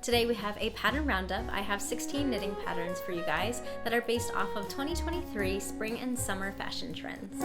Today we have a pattern roundup. I have 16 knitting patterns for you guys that are based off of 2023 spring and summer fashion trends.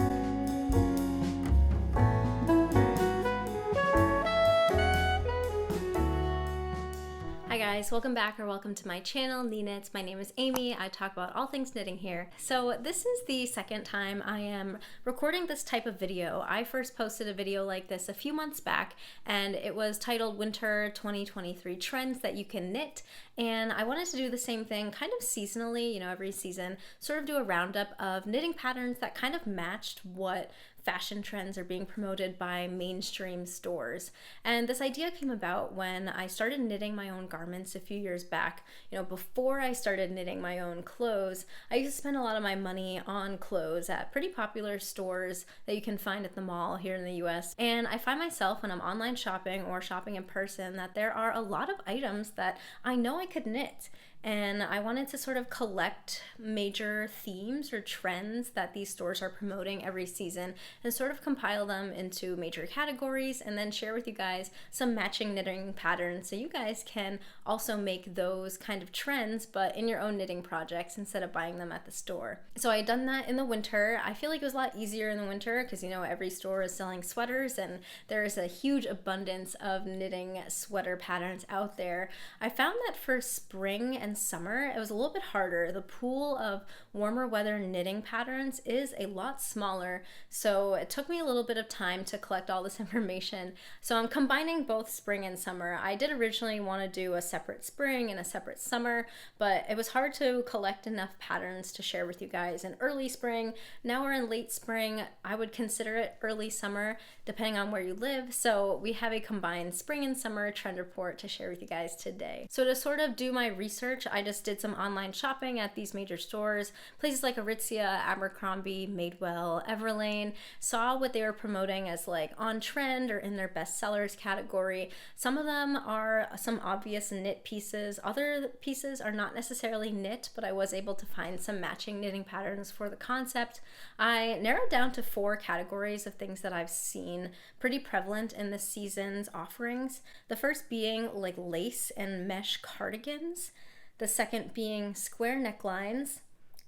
Hi guys, welcome back or welcome to my channel, Knee Knits. My name is Amy. I talk about all things knitting here. So this is the second time I am recording this type of video. I first posted a video like this a few months back and it was titled Winter 2023 Trends That You Can Knit. And I wanted to do the same thing kind of seasonally, every season, sort of do a roundup of knitting patterns that kind of matched what fashion trends are being promoted by mainstream stores. And this idea came about when I started knitting my own garments a few years back. Before I started knitting my own clothes, I used to spend a lot of my money on clothes at pretty popular stores that you can find at the mall here in the US. And I find myself when I'm online shopping or shopping in person that there are a lot of items that I know I could knit. And I wanted to sort of collect major themes or trends that these stores are promoting every season and sort of compile them into major categories and then share with you guys some matching knitting patterns so you guys can also make those kind of trends but in your own knitting projects instead of buying them at the store. So I had done that in the winter. I feel like it was a lot easier in the winter because every store is selling sweaters and there is a huge abundance of knitting sweater patterns out there. I found that for spring and summer, it was a little bit harder. The pool of warmer weather knitting patterns is a lot smaller, so it took me a little bit of time to collect all this information. So I'm combining both spring and summer. I did originally want to do a separate spring and a separate summer, but it was hard to collect enough patterns to share with you guys in early spring. Now we're in late spring. I would consider it early summer depending on where you live. So we have a combined spring and summer trend report to share with you guys today. So to sort of do my research, I just did some online shopping at these major stores, places like Aritzia, Abercrombie, Madewell, Everlane, saw what they were promoting as like on trend or in their best sellers category. Some of them are some obvious knit pieces. Other pieces are not necessarily knit, but I was able to find some matching knitting patterns for the concept. I narrowed down to 4 categories of things that I've seen pretty prevalent in this season's offerings. The first being like lace and mesh cardigans. The second being square necklines.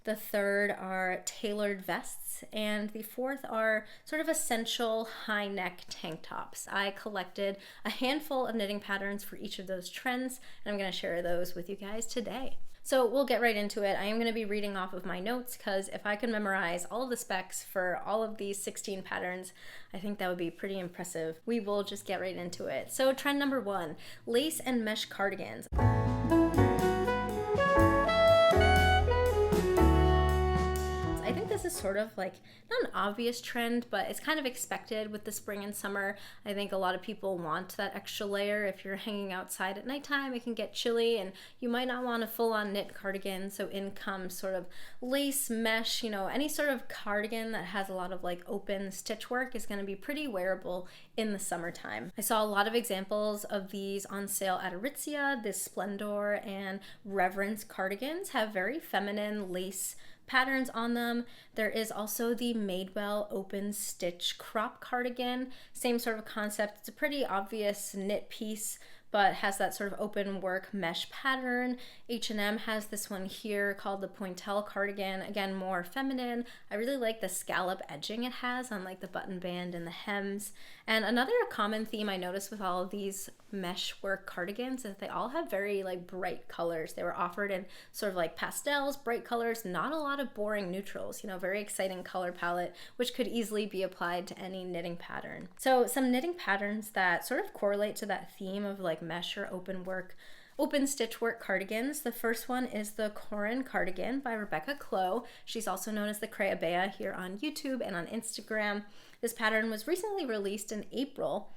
The third are tailored vests. And the fourth are sort of essential high neck tank tops. I collected a handful of knitting patterns for each of those trends, and I'm going to share those with you guys today. So we'll get right into it. I am going to be reading off of my notes because if I could memorize all of the specs for all of these 16 patterns, I think that would be pretty impressive. We will just get right into it. So trend number 1, lace and mesh cardigans. I think this is sort of like not an obvious trend, but it's kind of expected with the spring and summer. I think a lot of people want that extra layer. If you're hanging outside at nighttime, it can get chilly and you might not want a full-on knit cardigan. So in comes sort of lace, mesh, any sort of cardigan that has a lot of like open stitch work is going to be pretty wearable in the summertime. I saw a lot of examples of these on sale at Aritzia. This Splendor and Reverence cardigans have very feminine lace patterns on them. There is also the Madewell open stitch crop cardigan. Same sort of concept. It's a pretty obvious knit piece, but has that sort of open work mesh pattern. H&M has this one here called the Pointel cardigan. Again, more feminine. I really like the scallop edging it has on like the button band and the hems. And another common theme I noticed with all of these mesh work cardigans is that they all have very like bright colors. They were offered in sort of like pastels, bright colors, not a lot of boring neutrals, very exciting color palette, which could easily be applied to any knitting pattern. So some knitting patterns that sort of correlate to that theme of like mesh or open stitch work cardigans. The first one is the Corin cardigan by Rebecca Clow. She's also known as the Creabea here on YouTube and on Instagram. This pattern was recently released in April.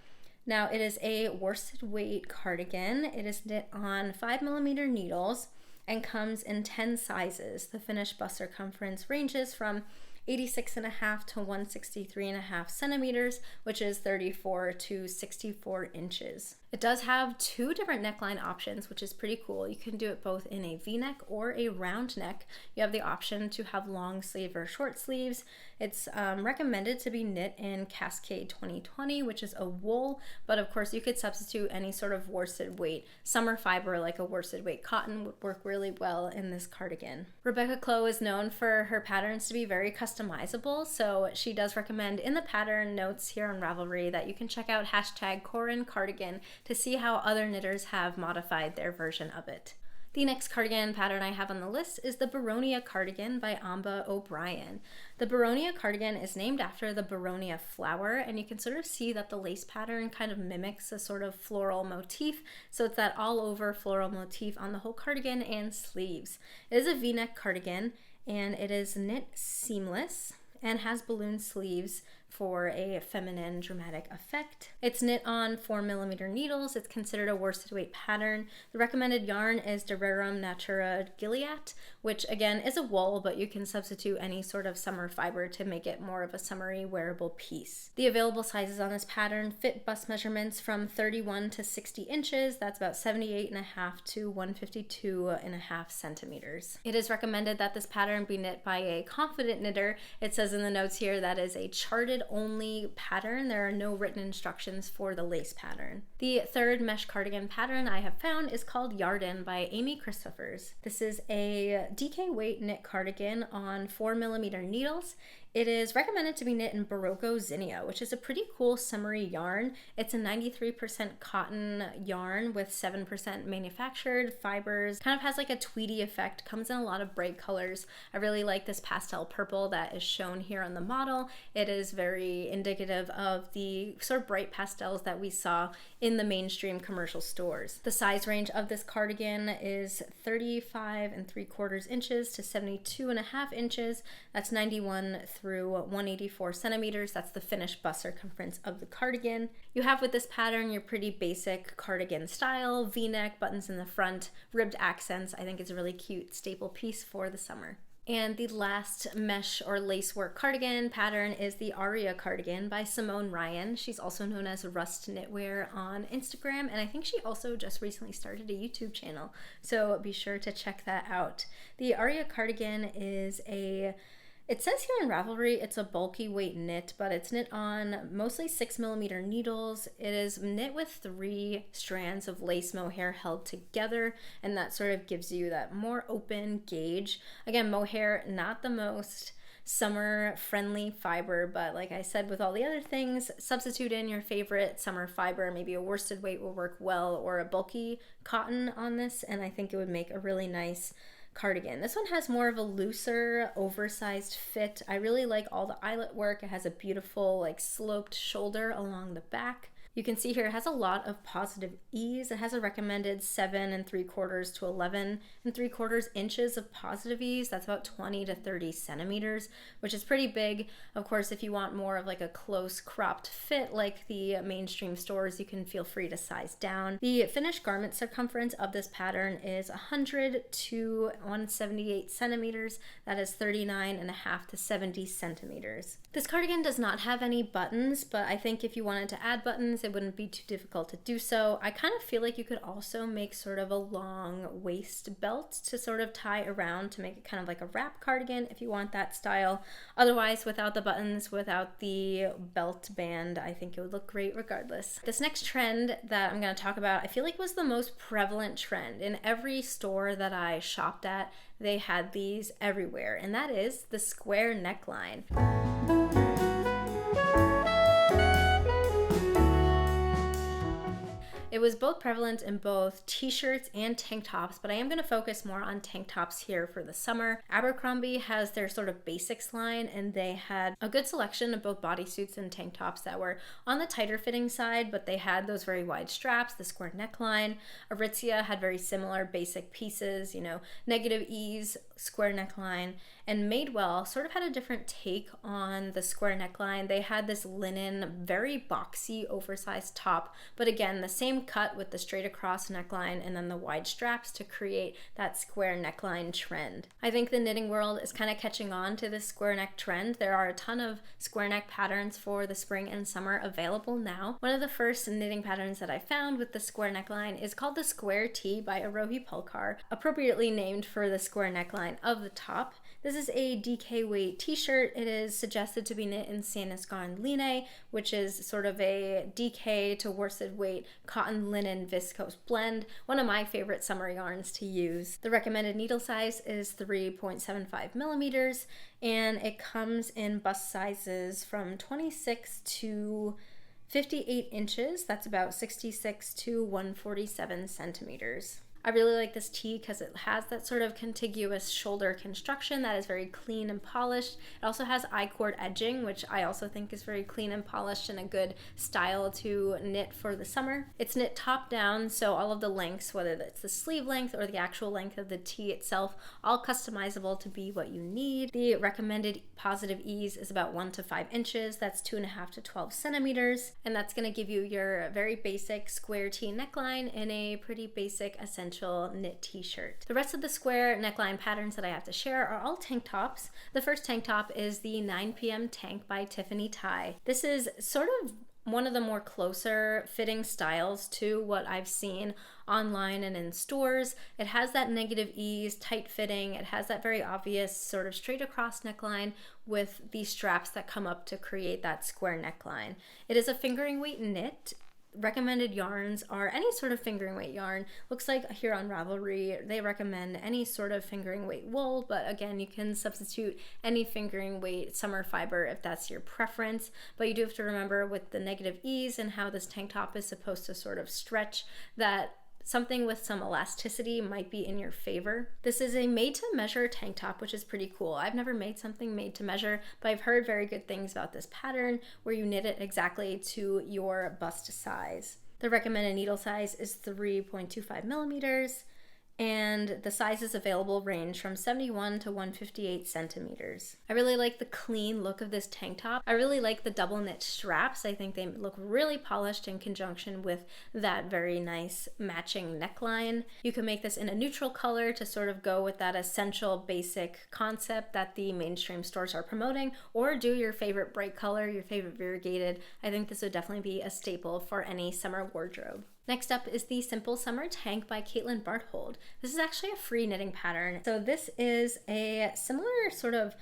Now it is a worsted weight cardigan. It is knit on 5mm needles and comes in 10 sizes. The finished bust circumference ranges from 86.5 to 163.5 centimeters, which is 34 to 64 inches. It does have two different neckline options, which is pretty cool. You can do it both in a V-neck or a round neck. You have the option to have long sleeve or short sleeves. It's recommended to be knit in Cascade 2020, which is a wool, but of course you could substitute any sort of worsted weight. Summer fiber like a worsted weight cotton would work really well in this cardigan. Rebecca Clow is known for her patterns to be very customizable, so she does recommend in the pattern notes here on Ravelry that you can check out #CorinCardigan to see how other knitters have modified their version of it. The next cardigan pattern I have on the list is the Beronia cardigan by Amba O'Brien. The Beronia cardigan is named after the Beronia flower, and you can sort of see that the lace pattern kind of mimics a sort of floral motif, so it's that all over floral motif on the whole cardigan and sleeves. It is a V-neck cardigan, and it is knit seamless and has balloon sleeves for a feminine dramatic effect. It's knit on 4mm needles. It's considered a worsted weight pattern. The recommended yarn is Dererum Natura Gilead, which again is a wool, but you can substitute any sort of summer fiber to make it more of a summery wearable piece. The available sizes on this pattern fit bust measurements from 31 to 60 inches. That's about 78.5 to 152.5 centimeters. It is recommended that this pattern be knit by a confident knitter. It says in the notes here that is a charted only pattern. There are no written instructions for the lace pattern. The third mesh cardigan pattern I have found is called Yarden by Amy Christophers. This is a DK weight knit cardigan on 4mm needles. It is recommended to be knit in Barocco Zinnia, which is a pretty cool summery yarn. It's a 93% cotton yarn with 7% manufactured fibers. Kind of has like a tweedy effect, comes in a lot of bright colors. I really like this pastel purple that is shown here on the model. It is very indicative of the sort of bright pastels that we saw in the mainstream commercial stores. The size range of this cardigan is 35.75 inches to 72.5 inches. That's 91 through 184 centimeters. That's the finished bust circumference of the cardigan. You have with this pattern your pretty basic cardigan style, V-neck, buttons in the front, ribbed accents. I think it's a really cute staple piece for the summer. And the last mesh or lacework cardigan pattern is the Aria cardigan by Simone Ryan. She's also known as Rust Knitwear on Instagram, and I think she also just recently started a YouTube channel, so be sure to check that out. The Aria cardigan is it says here in Ravelry it's a bulky weight knit, but it's knit on mostly 6mm needles. It is knit with 3 strands of lace mohair held together, and that sort of gives you that more open gauge. Again, mohair, not the most summer friendly fiber, but like I said with all the other things, substitute in your favorite summer fiber. Maybe a worsted weight will work well, or a bulky cotton on this, and I think it would make a really nice cardigan. This one has more of a looser, oversized fit. I really like all the eyelet work. It has a beautiful like sloped shoulder along the back. You can see here it has a lot of positive ease. It has a recommended 7.75 to 11.75 inches of positive ease. That's about 20 to 30 centimeters, which is pretty big. Of course, if you want more of like a close cropped fit like the mainstream stores, you can feel free to size down. The finished garment circumference of this pattern is 100 to 178 centimeters. That is 39.5 to 70 centimeters. This cardigan does not have any buttons, but I think if you wanted to add buttons, it wouldn't be too difficult to do so. I kind of feel like you could also make sort of a long waist belt to sort of tie around to make it kind of like a wrap cardigan if you want that style. Otherwise, without the buttons, without the belt band, I think it would look great regardless. This next trend that I'm going to talk about, I feel like was the most prevalent trend. In every store that I shopped at, they had these everywhere, and that is the square neckline. It was both prevalent in both t-shirts and tank tops, but I am going to focus more on tank tops here for the summer. Abercrombie has their sort of basics line, and they had a good selection of both bodysuits and tank tops that were on the tighter fitting side, but they had those very wide straps, the square neckline. Aritzia had very similar basic pieces, you know, negative ease, square neckline, and Madewell sort of had a different take on the square neckline. They had this linen, very boxy, oversized top, but again, the same cut with the straight across neckline and then the wide straps to create that square neckline trend. I think the knitting world is kind of catching on to this square neck trend. There are a ton of square neck patterns for the spring and summer available now. One of the first knitting patterns that I found with the square neckline is called the Square Tee by Arohi Pulkar, appropriately named for the square neckline of the top. This is a DK weight t-shirt. It is suggested to be knit in Sanasgarn Line, which is sort of a DK to worsted weight cotton linen viscose blend, one of my favorite summer yarns to use. The recommended needle size is 3.75 millimeters, and it comes in bust sizes from 26 to 58 inches. That's about 66 to 147 centimeters. I really like this tee because it has that sort of contiguous shoulder construction that is very clean and polished. It also has I-cord edging, which I also think is very clean and polished and a good style to knit for the summer. It's knit top down, so all of the lengths, whether it's the sleeve length or the actual length of the tee itself, all customizable to be what you need. The recommended positive ease is about 1 to 5 inches. That's 2.5 to 12 centimeters. And that's going to give you your very basic square tee neckline in a pretty basic essential knit t-shirt. The rest of the square neckline patterns that I have to share are all tank tops. The first tank top is the 9 p.m. tank by Tiffany Tai. This is sort of one of the more closer fitting styles to what I've seen online and in stores. It has that negative ease, tight fitting. It has that very obvious sort of straight across neckline with these straps that come up to create that square neckline. It is a fingering weight knit. Recommended yarns are any sort of fingering weight yarn. Looks like here on Ravelry they recommend any sort of fingering weight wool, but again, you can substitute any fingering weight summer fiber if that's your preference. But you do have to remember with the negative ease and how this tank top is supposed to sort of stretch, that something with some elasticity might be in your favor. This is a made to measure tank top, which is pretty cool. I've never made something made to measure, but I've heard very good things about this pattern where you knit it exactly to your bust size. The recommended needle size is 3.25 millimeters, and the sizes available range from 71 to 158 centimeters. I really like the clean look of this tank top. I really like the double knit straps. I think they look really polished in conjunction with that very nice matching neckline. You can make this in a neutral color to sort of go with that essential basic concept that the mainstream stores are promoting, or do your favorite bright color, your favorite variegated. I think this would definitely be a staple for any summer wardrobe. Next up is the Simple Summer Tank by Caitlin Barthold. This is actually a free knitting pattern. So this is a similar sort of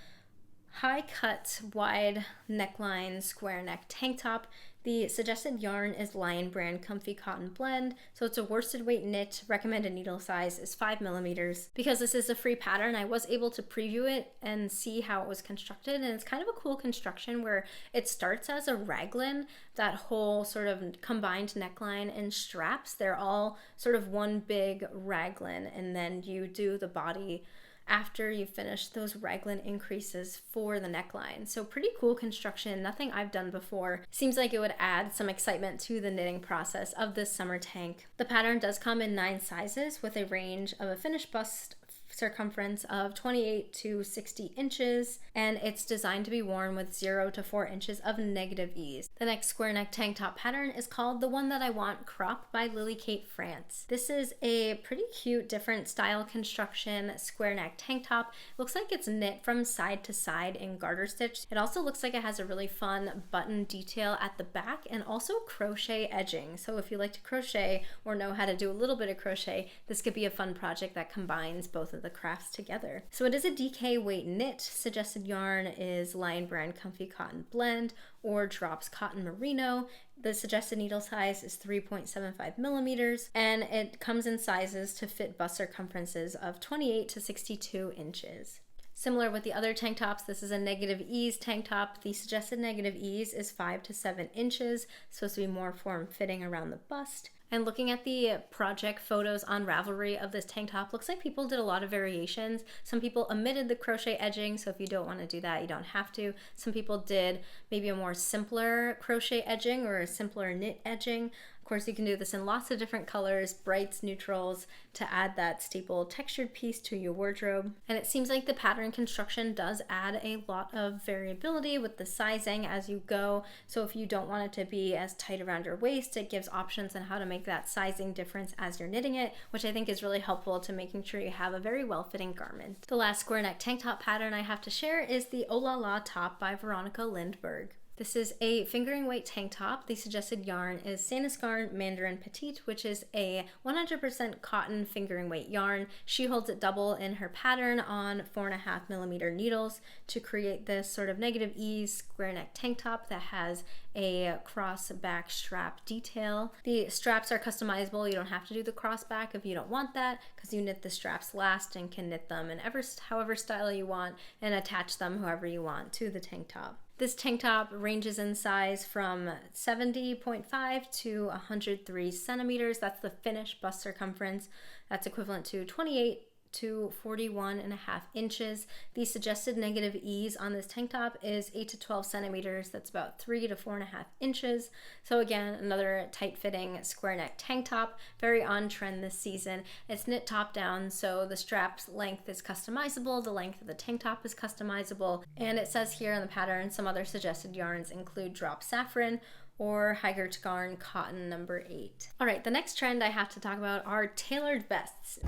high cut, wide neckline, square neck tank top. The suggested yarn is Lion Brand Comfy Cotton Blend, so it's a worsted weight knit. Recommended needle size is 5 millimeters. Because this is a free pattern, I was able to preview it and see how it was constructed, and it's kind of a cool construction where it starts as a raglan. That whole sort of combined neckline and straps, they're all sort of one big raglan, and then you do the body after you finish those raglan increases for the neckline. So pretty cool construction, nothing I've done before. Seems like it would add some excitement to the knitting process of this summer tank. The pattern does come in 9 sizes with a range of a finished bust circumference of 28 to 60 inches, and it's designed to be worn with 0 to 4 inches of negative ease. The next square neck tank top pattern is called The One That I Want Crop by Lily Kate France. This is a pretty cute different style construction square neck tank top. Looks like it's knit from side to side in garter stitch. It also looks like it has a really fun button detail at the back and also crochet edging. So if you like to crochet or know how to do a little bit of crochet, this could be a fun project that combines both of the crafts together. So it is a DK weight knit. Suggested yarn is Lion Brand Comfy Cotton Blend or Drops Cotton Merino. The suggested needle size is 3.75 millimeters, and it comes in sizes to fit bust circumferences of 28 to 62 inches. Similar with the other tank tops, this is a negative ease tank top. The suggested negative ease is 5 to 7 inches, supposed to be more form-fitting around the bust. And looking at the project photos on Ravelry of this tank top, looks like people did a lot of variations. Some people omitted the crochet edging, so if you don't want to do that, you don't have to. Some people did maybe a more simpler crochet edging or a simpler knit edging. course, you can do this in lots of different colors, brights, neutrals, to add that staple textured piece to your wardrobe. And it seems like the pattern construction does add a lot of variability with the sizing as you go. So if you don't want it to be as tight around your waist, it gives options on how to make that sizing difference as you're knitting it, which I think is really helpful to making sure you have a very well-fitting garment. The last square neck tank top pattern I have to share is the Oh La La top by Veronica Lindberg. This is a fingering weight tank top. The suggested yarn is Sanascarn Mandarin Petite, which is a 100% cotton fingering weight yarn. She holds it double in her pattern on 4.5mm needles to create this sort of negative ease square neck tank top that has a cross back strap detail. The straps are customizable. You don't have to do the cross back if you don't want that, because you knit the straps last and can knit them in however style you want and attach them however you want to the tank top. This tank top ranges in size from 70.5 to 103 centimeters. That's the finished bust circumference. That's equivalent to 28 to 41.5 inches. The suggested negative ease on this tank top is 8 to 12 centimeters. That's about 3 to 4.5 inches. So again, another tight fitting square neck tank top, very on trend this season. It's knit top down, so the strap's length is customizable, the length of the tank top is customizable, and it says here in the pattern some other suggested yarns include drop saffron or Hygert cotton number 8. All right, the next trend I have to talk about are tailored vests.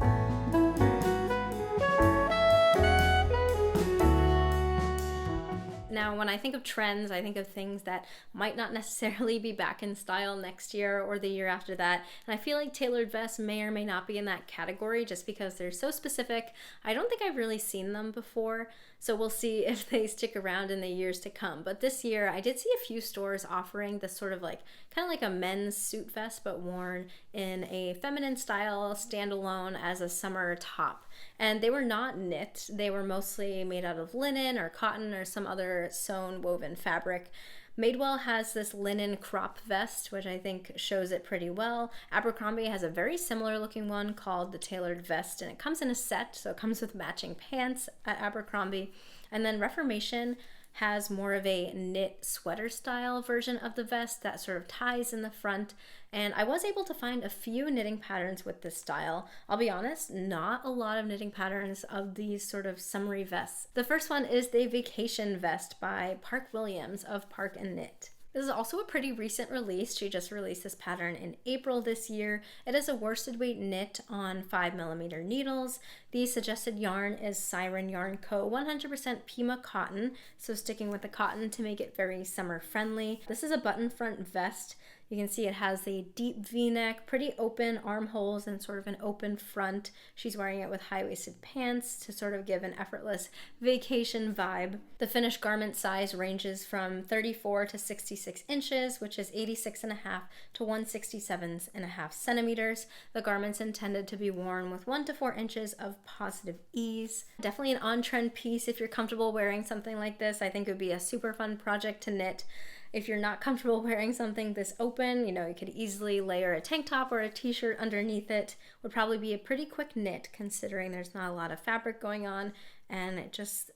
Now, when I think of trends, I think of things that might not necessarily be back in style next year or the year after that. And I feel like tailored vests may or may not be in that category just because they're so specific. I don't think I've really seen them before, so we'll see if they stick around in the years to come. But this year, I did see a few stores offering this sort of like, kind of like a men's suit vest, but worn in a feminine style, standalone as a summer top. And they were not knit. They were mostly made out of linen or cotton or some other sewn woven fabric. Madewell has this linen crop vest, which I think shows it pretty well. Abercrombie has a very similar looking one called the tailored vest, and it comes in a set, so it comes with matching pants at Abercrombie. And then Reformation has more of a knit sweater style version of the vest that sort of ties in the front. And I was able to find a few knitting patterns with this style. I'll be honest, not a lot of knitting patterns of these sort of summery vests. The first one is the Vacation Vest by Park Williams of Park and Knit. This is also a pretty recent release. She just released this pattern in April this year. It is a worsted weight knit on 5mm needles. The suggested yarn is Siren Yarn Co. 100% Pima cotton, so sticking with the cotton to make it very summer friendly. This is a button front vest. You can see it has a deep V-neck, pretty open armholes, and sort of an open front. She's wearing it with high-waisted pants to sort of give an effortless vacation vibe. The finished garment size ranges from 34 to 66 inches, which is 86.5 to 167.5 centimeters. The garment's intended to be worn with 1 to 4 inches of positive ease. Definitely an on-trend piece if you're comfortable wearing something like this. I think it would be a super fun project to knit. If you're not comfortable wearing something this open, you could easily layer a tank top or a t-shirt underneath it. Would probably be a pretty quick knit considering there's not a lot of fabric going on, and it just,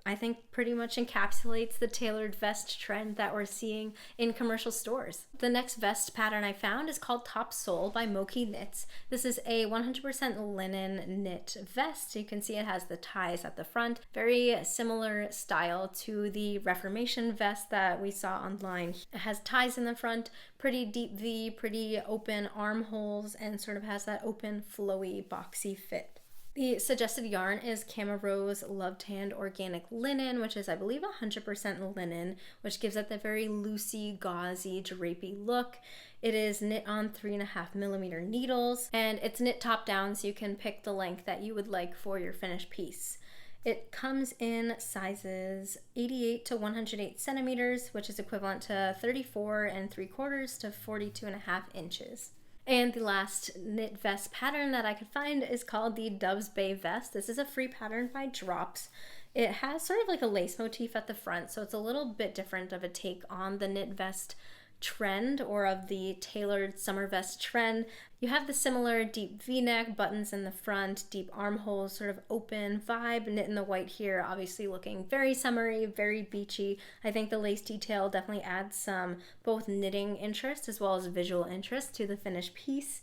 I think, pretty much encapsulates the tailored vest trend that we're seeing in commercial stores. The next vest pattern I found is called Top Sole by Moki Knits. This is a 100% linen knit vest. You can see it has the ties at the front. Very similar style to the Reformation vest that we saw online. It has ties in the front, pretty deep V, pretty open armholes, and sort of has that open, flowy, boxy fit. The suggested yarn is Camarose Love Tanned Organic Linen, which is, I believe, 100% linen, which gives it the very loosey, gauzy, drapey look. It is knit on 3.5mm needles, and it's knit top down, so you can pick the length that you would like for your finished piece. It comes in sizes 88 to 108 centimeters, which is equivalent to 34 3/4 to 42.5 inches. And the last knit vest pattern that I could find is called the Dove's Bay Vest. This is a free pattern by Drops. It has sort of like a lace motif at the front, so it's a little bit different of a take on the knit vest trend, or of the tailored summer vest trend. You have the similar deep V-neck, buttons in the front, deep armholes, sort of open vibe, knit in the white here, obviously looking very summery, very beachy. I think the lace detail definitely adds some both knitting interest as well as visual interest to the finished piece.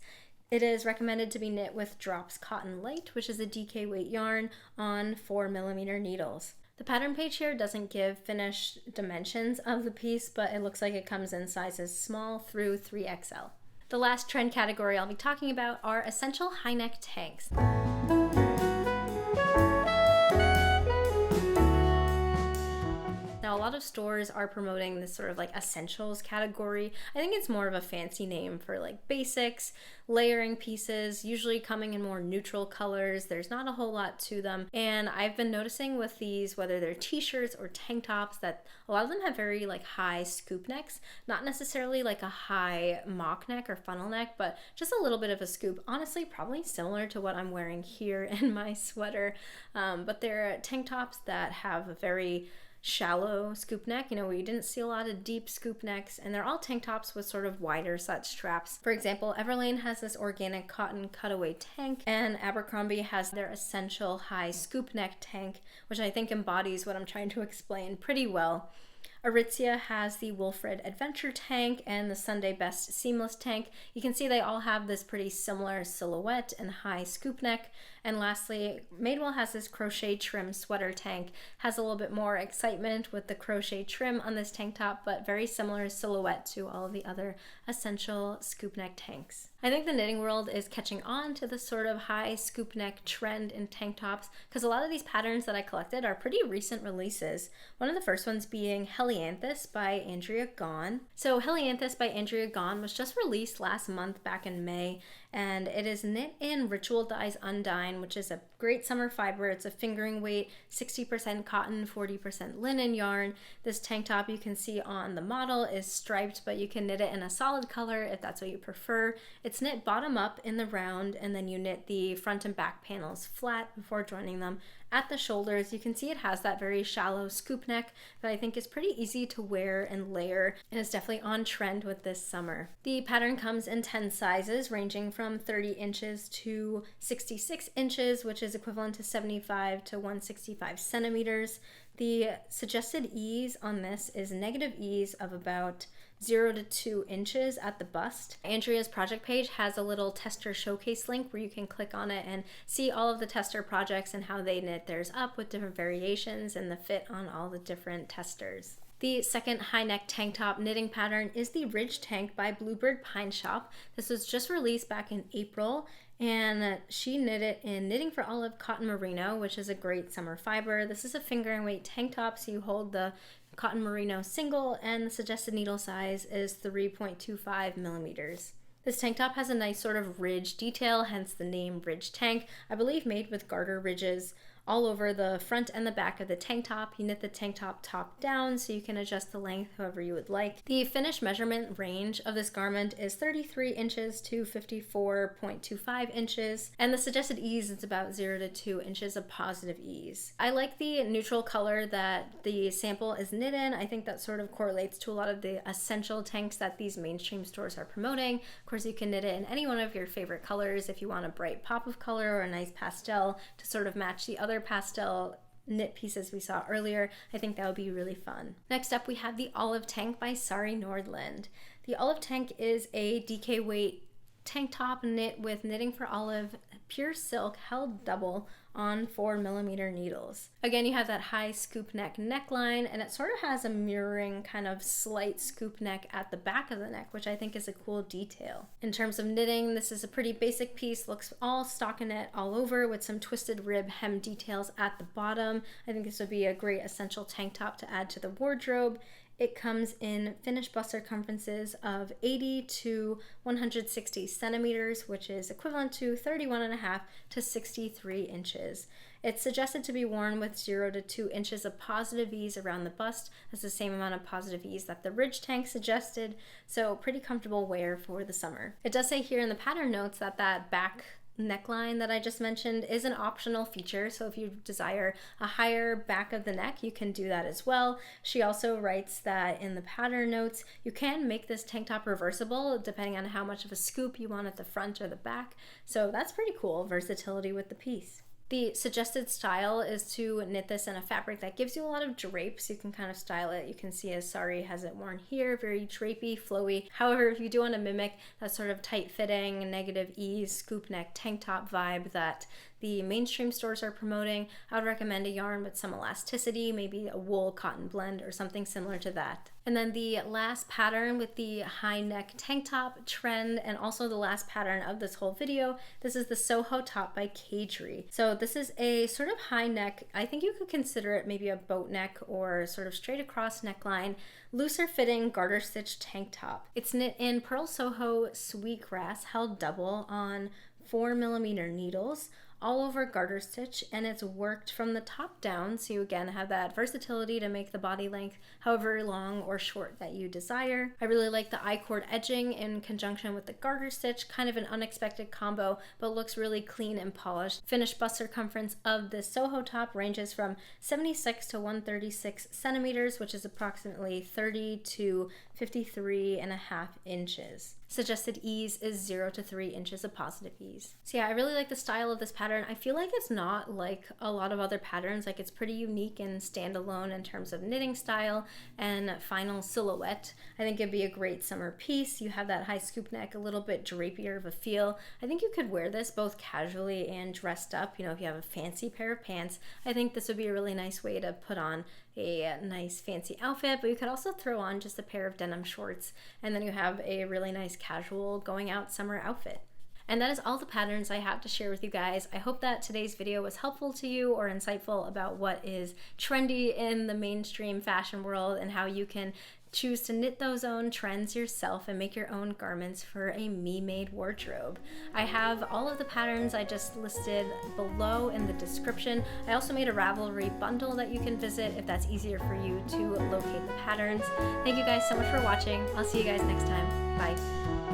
It is recommended to be knit with Drops Cotton Light, which is a DK weight yarn on 4mm needles. The pattern page here doesn't give finished dimensions of the piece, but it looks like it comes in sizes small through 3XL. The last trend category I'll be talking about are essential high neck tanks. Now, a lot of stores are promoting this sort of like essentials category. I think it's more of a fancy name for like basics, layering pieces, usually coming in more neutral colors. There's not a whole lot to them. And I've been noticing with these, whether they're t-shirts or tank tops, that a lot of them have very like high scoop necks, not necessarily like a high mock neck or funnel neck, but just a little bit of a scoop. Honestly, probably similar to what I'm wearing here in my sweater. But they're tank tops that have a very shallow scoop neck, we didn't see a lot of deep scoop necks, and they're all tank tops with sort of wider set straps. For example, Everlane has this organic cotton cutaway tank, and Abercrombie has their essential high scoop neck tank, which I think embodies what I'm trying to explain pretty well. Aritzia has the Wilfred Adventure tank and the Sunday Best Seamless tank. You can see they all have this pretty similar silhouette and high scoop neck. And lastly, Madewell has this crochet trim sweater tank. Has a little bit more excitement with the crochet trim on this tank top, but very similar silhouette to all of the other essential scoop neck tanks. I think the knitting world is catching on to the sort of high scoop neck trend in tank tops, because a lot of these patterns that I collected are pretty recent releases. One of the first ones being Helianthus by Andrea Gaughan. So Helianthus by Andrea Gaughan was just released last month back in May, and it is knit in Ritual Dyes Undyne, which is a great summer fiber. It's a fingering weight, 60% cotton, 40% linen yarn. This tank top you can see on the model is striped, but you can knit it in a solid color if that's what you prefer. It's knit bottom up in the round, and then you knit the front and back panels flat before joining them at the shoulders. You can see it has that very shallow scoop neck that I think is pretty easy to wear and layer, and is definitely on trend with this summer. The pattern comes in 10 sizes, ranging from 30 inches to 66 inches, which is equivalent to 75 to 165 centimeters. The suggested ease on this is negative ease of about 0 to 2 inches at the bust. Andrea's project page has a little tester showcase link where you can click on it and see all of the tester projects and how they knit theirs up with different variations and the fit on all the different testers. The second high neck tank top knitting pattern is the Ridge Tank by Bluebird Pine Shop. This was just released back in April, and she knit it in Knitting for Olive cotton merino, which is a great summer fiber. This is a fingering weight tank top, so you hold the cotton merino single, and the suggested needle size is 3.25 millimeters. This tank top has a nice sort of ridge detail, hence the name Ridge Tank, I believe made with garter ridges all over the front and the back of the tank top. You knit the tank top down so you can adjust the length however you would like. The finished measurement range of this garment is 33 inches to 54.25 inches, and the suggested ease is about 0 to 2 inches of positive ease. I like the neutral color that the sample is knit in. I think that sort of correlates to a lot of the essential tanks that these mainstream stores are promoting. Of course, you can knit it in any one of your favorite colors if you want a bright pop of color or a nice pastel to sort of match the other pastel knit pieces we saw earlier. I think that would be really fun. Next up, we have the Olive Tank by Sari Nordland. The Olive Tank is a DK weight tank top knit with Knitting for Olive pure silk held double on 4mm needles. Again, you have that high scoop neck neckline, and it sort of has a mirroring kind of slight scoop neck at the back of the neck, which I think is a cool detail. In terms of knitting, this is a pretty basic piece, looks all stockinette all over with some twisted rib hem details at the bottom. I think this would be a great essential tank top to add to the wardrobe. It comes in finished bust circumferences of 80 to 160 centimeters, which is equivalent to 31.5 to 63 inches. It's suggested to be worn with 0 to 2 inches of positive ease around the bust. That's the same amount of positive ease that the Ridge Tank suggested, so pretty comfortable wear for the summer. It does say here in the pattern notes that that back neckline that I just mentioned is an optional feature, so if you desire a higher back of the neck, you can do that as well. She also writes that in the pattern notes, you can make this tank top reversible depending on how much of a scoop you want at the front or the back, so that's pretty cool, versatility with the piece. The suggested style is to knit this in a fabric that gives you a lot of drape, so you can kind of style it. You can see, as Sari has it worn here, very drapey, flowy. However, if you do want to mimic that sort of tight-fitting, negative ease, scoop neck tank top vibe that the mainstream stores are promoting, I would recommend a yarn with some elasticity, maybe a wool cotton blend or something similar to that. And then the last pattern with the high neck tank top trend, and also the last pattern of this whole video, this is the Soho top by Kadri. So this is a sort of high neck, I think you could consider it maybe a boat neck or sort of straight across neckline, looser fitting garter stitch tank top. It's knit in Pearl Soho Sweetgrass, held double on 4mm needles, all over garter stitch, and it's worked from the top down, so you again have that versatility to make the body length however long or short that you desire. I really like the I-cord edging in conjunction with the garter stitch, kind of an unexpected combo, but looks really clean and polished. Finished bust circumference of this Soho top ranges from 76 to 136 centimeters, which is approximately 30 to 53.5 inches. Suggested ease is 0 to 3 inches of positive ease. So yeah, I really like the style of this pattern. I feel like it's not like a lot of other patterns, like it's pretty unique and standalone in terms of knitting style and final silhouette. I think it'd be a great summer piece. You have that high scoop neck, a little bit drapier of a feel. I think you could wear this both casually and dressed up. You know, if you have a fancy pair of pants, I think this would be a really nice way to put on a nice fancy outfit, but you could also throw on just a pair of denim shorts, and then you have a really nice casual going out summer outfit. And that is all the patterns I have to share with you guys. I hope that today's video was helpful to you or insightful about what is trendy in the mainstream fashion world and how you can choose to knit those own trends yourself and make your own garments for a me-made wardrobe. I have all of the patterns I just listed below in the description. I also made a Ravelry bundle that you can visit if that's easier for you to locate the patterns. Thank you guys so much for watching. I'll see you guys next time. Bye.